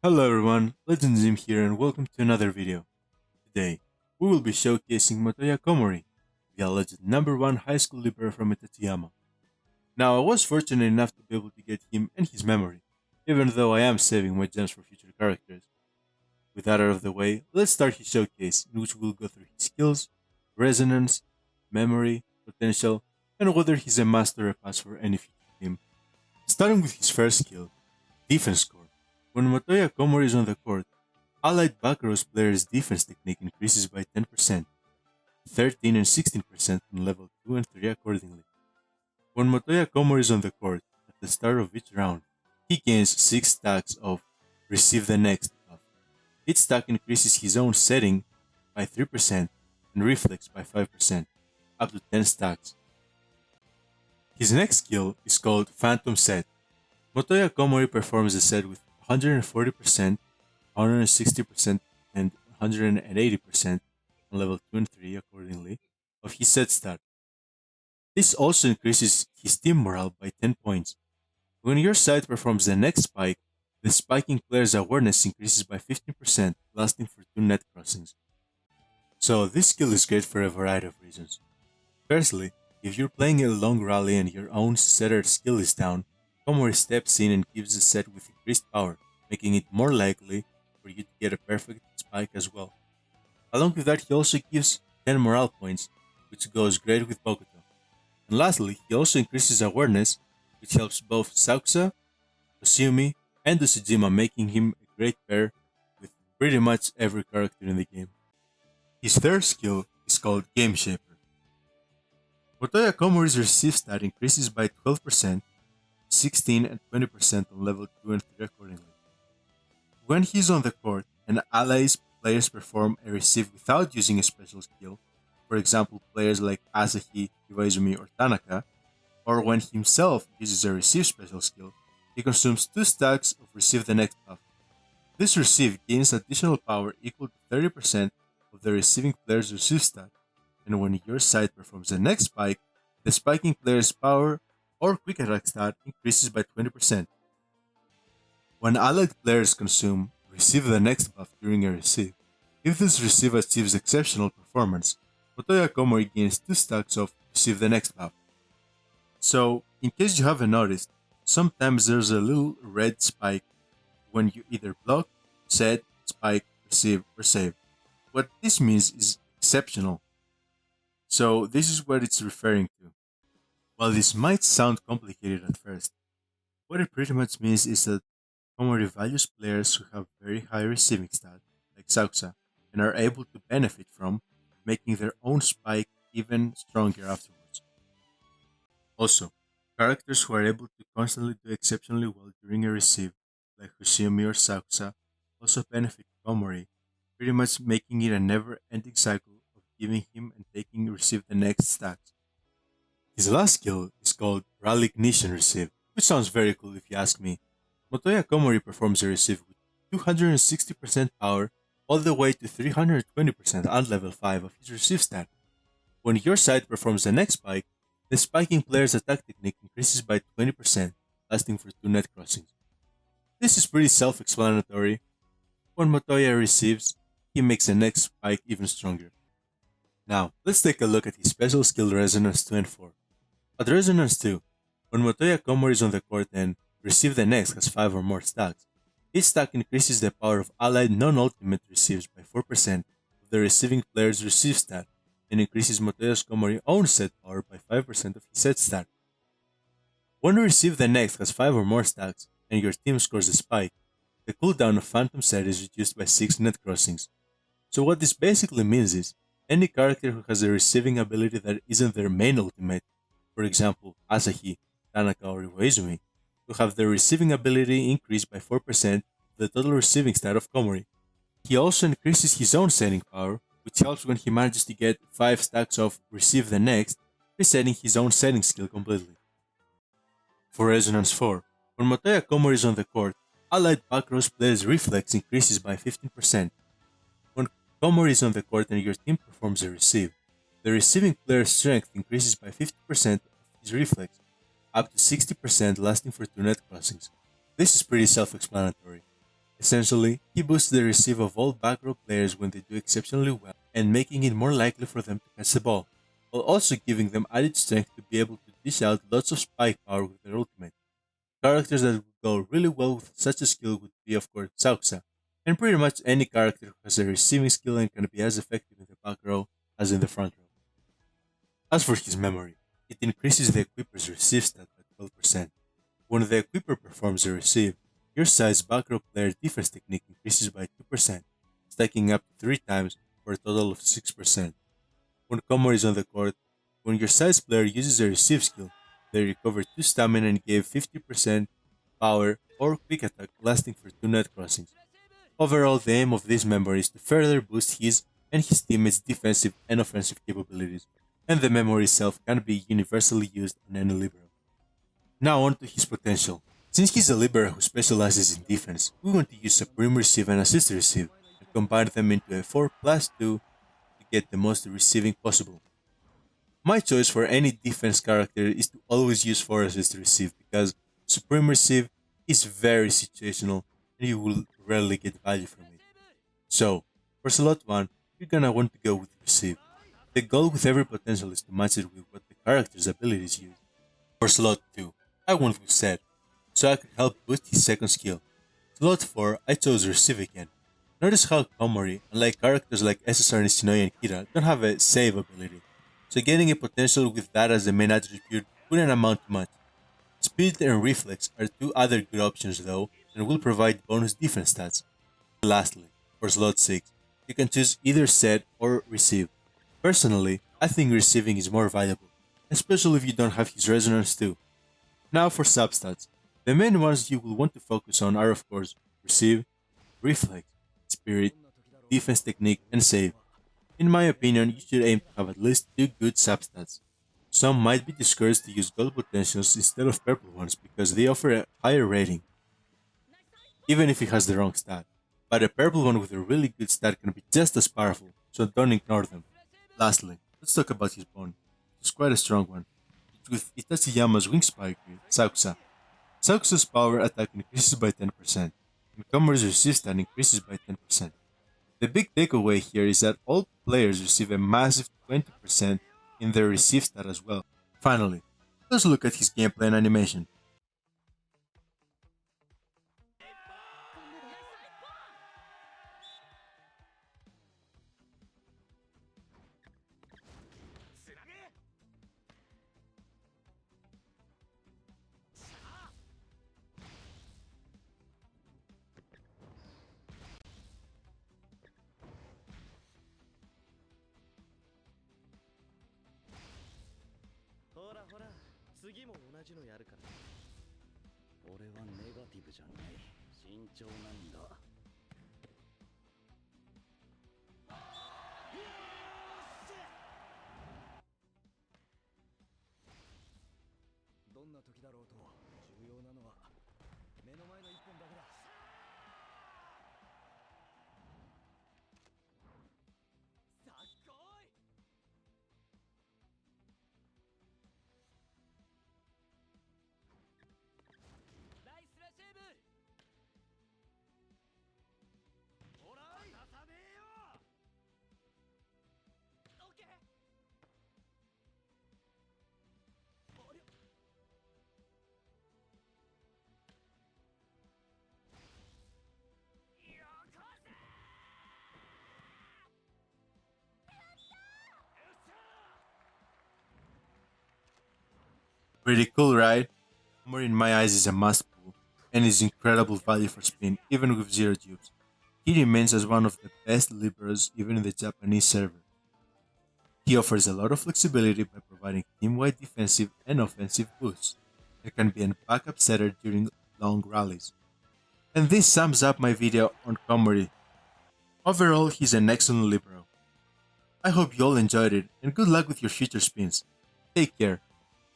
Hello everyone, Legend Zim here and welcome to another video. Today, we will be showcasing Motoya Komori, the alleged number 1 high school libero from Tateyama. Now I was fortunate enough to be able to get him and his memory, even though I am saving my gems for future characters. With that out of the way, let's start his showcase in which we'll go through his skills, resonance, memory, potential, and whether he's a master or pass for any future team. Starting with his first skill, defense score. When Motoya Komori is on the court, allied back rows players' defense technique increases by 10%, 13 and 16% on level 2 and 3 accordingly. When Motoya Komori is on the court, at the start of each round, he gains 6 stacks of Receive the Next buff. Each stack increases his own setting by 3% and reflex by 5%, up to 10 stacks. His next skill is called Phantom Set. Motoya Komori performs the set with 140%, 160%, and 180% on level 2 and 3 accordingly of his set stat. This also increases his team morale by 10 points. When your side performs the next spike, the spiking player's awareness increases by 15%, lasting for 2 net crossings. So this skill is great for a variety of reasons. Firstly, if you're playing a long rally and your own setter skill is down, Komori steps in and gives the set with increased power, making it more likely for you to get a perfect spike as well. Along with that, he also gives 10 morale points, which goes great with Bokuto. And lastly, he also increases awareness, which helps both Sakusa, Osumi, and Usujima, making him a great pair with pretty much every character in the game. His third skill is called Game Shaper. Motoya Komori's receive stat increases by 12%, 16 and 20% on level 2 and 3 accordingly. When he's on the court and allies players perform a receive without using a special skill, for example players like Asahi, Iwaizumi, or Tanaka, or when himself uses a receive special skill, he consumes 2 stacks of Receive the Next buff. This receive gains additional power equal to 30% of the receiving player's receive stat, and when your side performs the next spike, the spiking player's power or quick attack stat increases by 20%. When allied players consume Receive the Next buff during a receive, if this receive achieves exceptional performance, Motoya Komori gains 2 stacks of Receive the Next buff. So, in case you haven't noticed, sometimes there's a little red spike when you either block, set, spike, receive, or save. What this means is exceptional. So, this is what it's referring to. While this might sound complicated at first, what it pretty much means is that Komori values players who have very high receiving stat, like Sakusa, and are able to benefit from making their own spike even stronger afterwards. Also, characters who are able to constantly do exceptionally well during a receive, like Hoshimi or Sakusa, also benefit Komori, pretty much making it a never-ending cycle of giving him and taking receive the next stacks. His last skill is called Rally Ignition Receive, which sounds very cool if you ask me. Motoya Komori performs a receive with 260% power all the way to 320% on level 5 of his receive stat. When your side performs the next spike, the spiking player's attack technique increases by 20%, lasting for 2 net crossings. This is pretty self-explanatory. When Motoya receives, he makes the next spike even stronger. Now, let's take a look at his special skill Resonance 2 and 4. At Resonance 2, when Motoya Komori is on the court and Receive the Next has 5 or more stacks, each stack increases the power of allied non-ultimate receives by 4% of the receiving player's receive stat and increases Motoya Komori's own set power by 5% of his set stat. When Receive the Next has 5 or more stacks and your team scores a spike, the cooldown of Phantom Set is reduced by 6 net crossings. So what this basically means is, any character who has a receiving ability that isn't their main ultimate, for example Asahi, Tanaka, or Iwaizumi, will have their receiving ability increased by 4% of the total receiving stat of Komori. He also increases his own setting power, which helps when he manages to get 5 stacks of Receive the Next, resetting his own setting skill completely. For Resonance 4, when Motoya Komori is on the court, allied back row players' reflex increases by 15%. When Komori is on the court and your team performs a receive, the receiving player's strength increases by 50% of his reflex, up to 60% lasting for 2 net crossings. This is pretty self-explanatory. Essentially, he boosts the receive of all back row players when they do exceptionally well and making it more likely for them to catch the ball, while also giving them added strength to be able to dish out lots of spike power with their ultimate. Characters that would go really well with such a skill would be, of course, Sauxa, and pretty much any character who has a receiving skill and can be as effective in the back row as in the front row. As for his memory, it increases the equipper's receive stat by 12%. When the equipper performs a receive, your side's back row player defense technique increases by 2%, stacking up to 3 times for a total of 6%. When Komori is on the court, when your side's player uses a receive skill, they recover 2 stamina and give 50% power or quick attack lasting for 2 net crossings. Overall, the aim of this memory is to further boost his and his teammates' defensive and offensive capabilities, and the memory itself can be universally used on any libero. Now on to his potential. Since he's a libero who specializes in defense, we want to use Supreme Receive and Assist Receive and combine them into a 4+2 to get the most receiving possible. My choice for any defense character is to always use 4 Assist Receive because Supreme Receive is very situational and you will rarely get value from it. So, for slot 1, you're gonna want to go with Receive. The goal with every potential is to match it with what the character's abilities use. For slot 2, I went with Set, so I could help boost his second skill. Slot 4, I chose Receive again. Notice how Komori, unlike characters like SSR Nishinoya and Kira, don't have a save ability, so getting a potential with that as the main attribute wouldn't amount to much. Speed and Reflex are two other good options though, and will provide bonus defense stats. Lastly, for slot 6, you can choose either Set or Receive. Personally, I think receiving is more valuable, especially if you don't have his resonance too. Now for substats. The main ones you will want to focus on are of course Receive, Reflex, Spirit, Defense Technique, and Save. In my opinion, you should aim to have at least 2 good substats. Some might be discouraged to use gold potentials instead of purple ones because they offer a higher rating, even if it has the wrong stat. But a purple one with a really good stat can be just as powerful, so don't ignore them. Lastly, let's talk about his bond. It's quite a strong one. It's with Itachiyama's Wing Spike with Sauxa. Sauxa's power attack increases by 10%, and Komori's receive stat increases by 10%. The big takeaway here is that all players receive a massive 20% in their receive stat as well. Finally, let's look at his gameplay and animation. Pretty cool, right? Komori in my eyes is a must pull, and is incredible value for spin, even with 0 dupes. He remains as one of the best liberos even in the Japanese server. He offers a lot of flexibility by providing team-wide defensive and offensive boosts, and can be a backup setter during long rallies. And this sums up my video on Komori. Overall, he's an excellent libero. I hope you all enjoyed it, and good luck with your future spins. Take care.